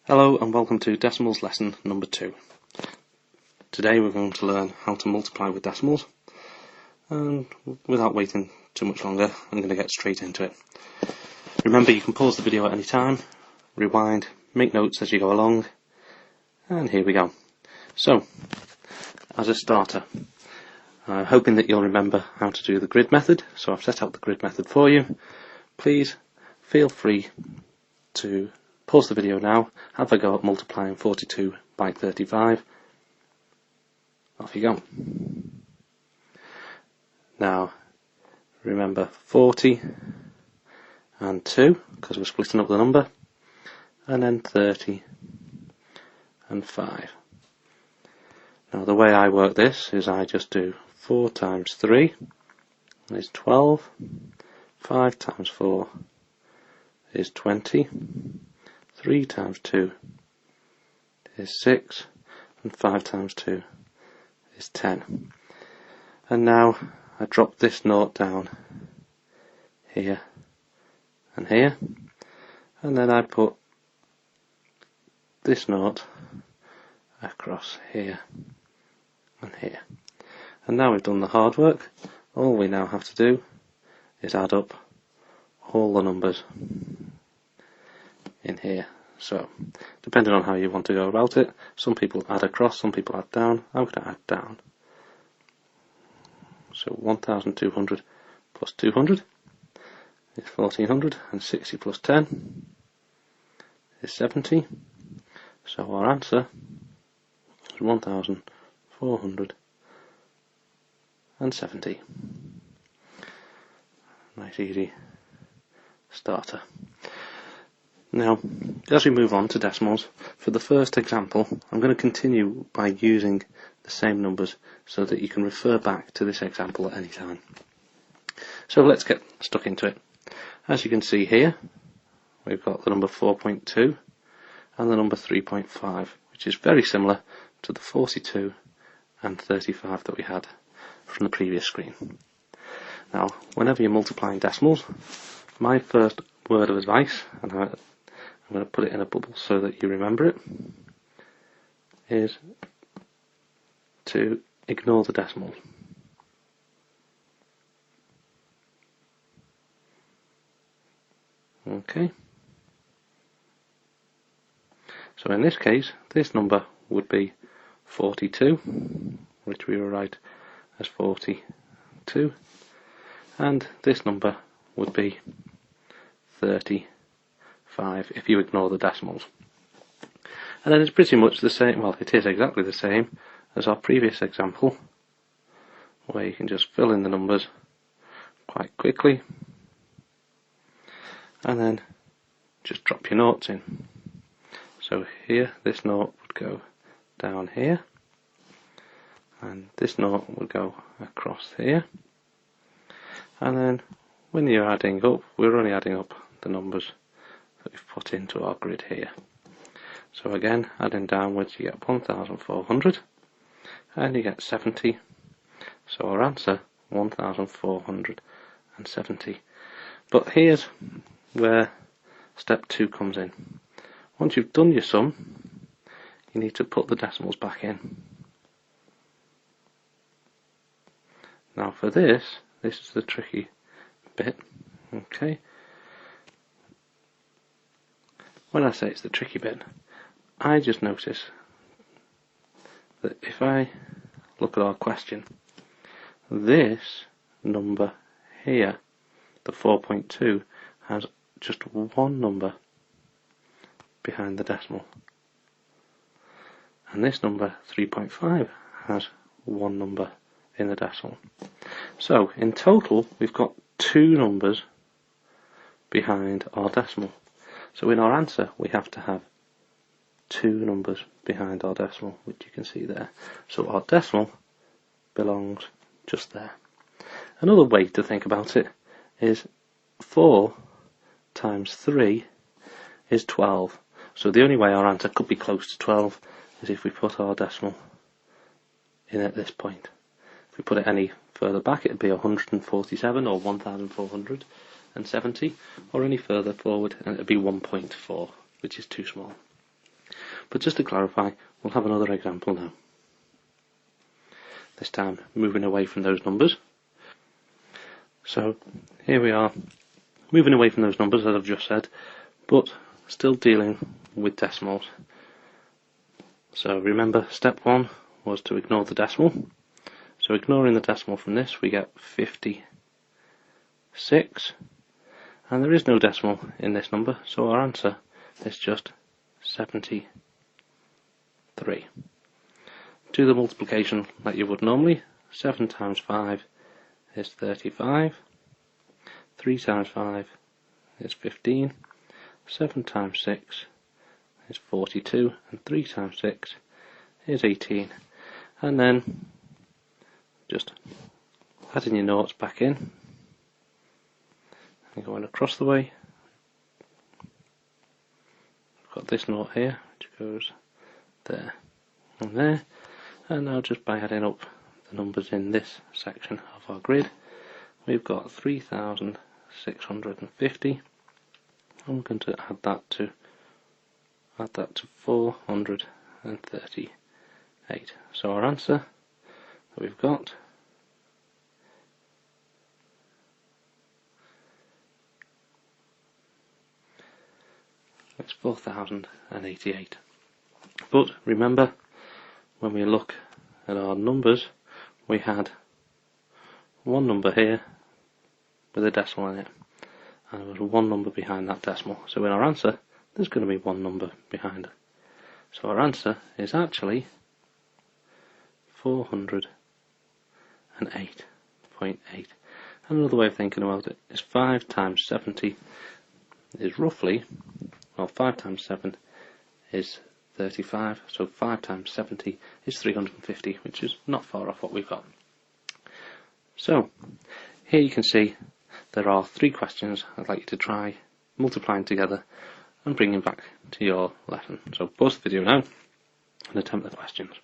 Hello and welcome to Decimals lesson number 2. Today we're going to learn how to multiply with decimals, and without waiting too much longer I'm going to get straight into it. Remember, you can pause the video at any time, rewind, make notes as you go along, and here we go. So, as a starter, I'm hoping that you'll remember how to do the grid method, so I've set out the grid method for you. Please feel free to pause the video now, have a go at multiplying 42 by 35. Off you go. Now, remember 40 and 2, because we're splitting up the number, and then 30 and 5. Now, the way I work this is I just do 4 times 3 is 12, 5 times 4 is 20, 3 times 2 is 6, and 5 times 2 is 10. And now I drop this naught down here and here, and then I put this naught across here and here. And now we've done the hard work. All we now have to do is add up all the numbers in here. So, depending on how you want to go about it, some people add across, some people add down. I'm going to add down. So 1200 plus 200 is 1400, and 60 plus 10 is 70. So our answer is 1470. Nice easy starter. Now, as we move on to decimals, for the first example, I'm going to continue by using the same numbers so that you can refer back to this example at any time. So let's get stuck into it. As you can see here, we've got the number 4.2 and the number 3.5, which is very similar to the 42 and 35 that we had from the previous screen. Now, whenever you're multiplying decimals, my first word of advice, and I'm going to put it in a bubble so that you remember it, is to ignore the decimals. Okay. So in this case, this number would be 42, which we will write as 42, and this number would be 35 if you ignore the decimals. And then it's pretty much the same, well, it is exactly the same as our previous example, where you can just fill in the numbers quite quickly and then just drop your noughts in. So here, this naught would go down here, and this naught would go across here, and then when you're adding up, we're only adding up the numbers that we've put into our grid here. So again, adding downwards, you get 1400, and you get 70. So our answer, 1470. But here's where step 2 comes in. Once you've done your sum, you need to put the decimals back in. Now for this is the tricky bit. Okay. When I say it's the tricky bit, I just notice that if I look at our question, this number here, the 4.2, has just one number behind the decimal, and this number 3.5 has one number in the decimal. So in total we've got 2 numbers behind our decimal. So in our answer we have to have 2 numbers behind our decimal, which you can see there. So our decimal belongs just there. Another way to think about it is 4 times 3 is 12. So the only way our answer could be close to 12 is if we put our decimal in at this point. If we put it any further back, it would be 147 or 1470, or any further forward, and it would be 1.4, which is too small. But just to clarify, we'll have another example now. This time moving away from those numbers. So here we are, moving away from those numbers as I've just said, but still dealing with decimals. So remember, step 1 was to ignore the decimal. So ignoring the decimal from this, we get 56, and there is no decimal in this number, so our answer is just 73. Do the multiplication like you would normally. 7 times 5 is 35, 3 times 5 is 15, 7 times 6 is 42, and 3 times 6 is 18. And then just adding your noughts back in and going across the way. I've got this nought here which goes there and there, and now just by adding up the numbers in this section of our grid, we've got 3,650. I'm going to add that to 438. So our answer that we've got is 4,088. But remember, when we look at our numbers, we had one number here with a decimal in it, and there was one number behind that decimal. So in our answer, there's going to be one number behind it. So our answer is actually 408.8. Another way of thinking about it is 5 times 70 is roughly, well, 5 times 7 is 35, so 5 times 70 is 350, which is not far off what we've got. So, here you can see there are 3 questions I'd like you to try multiplying together and bringing back to your lesson. So pause the video now and attempt the questions.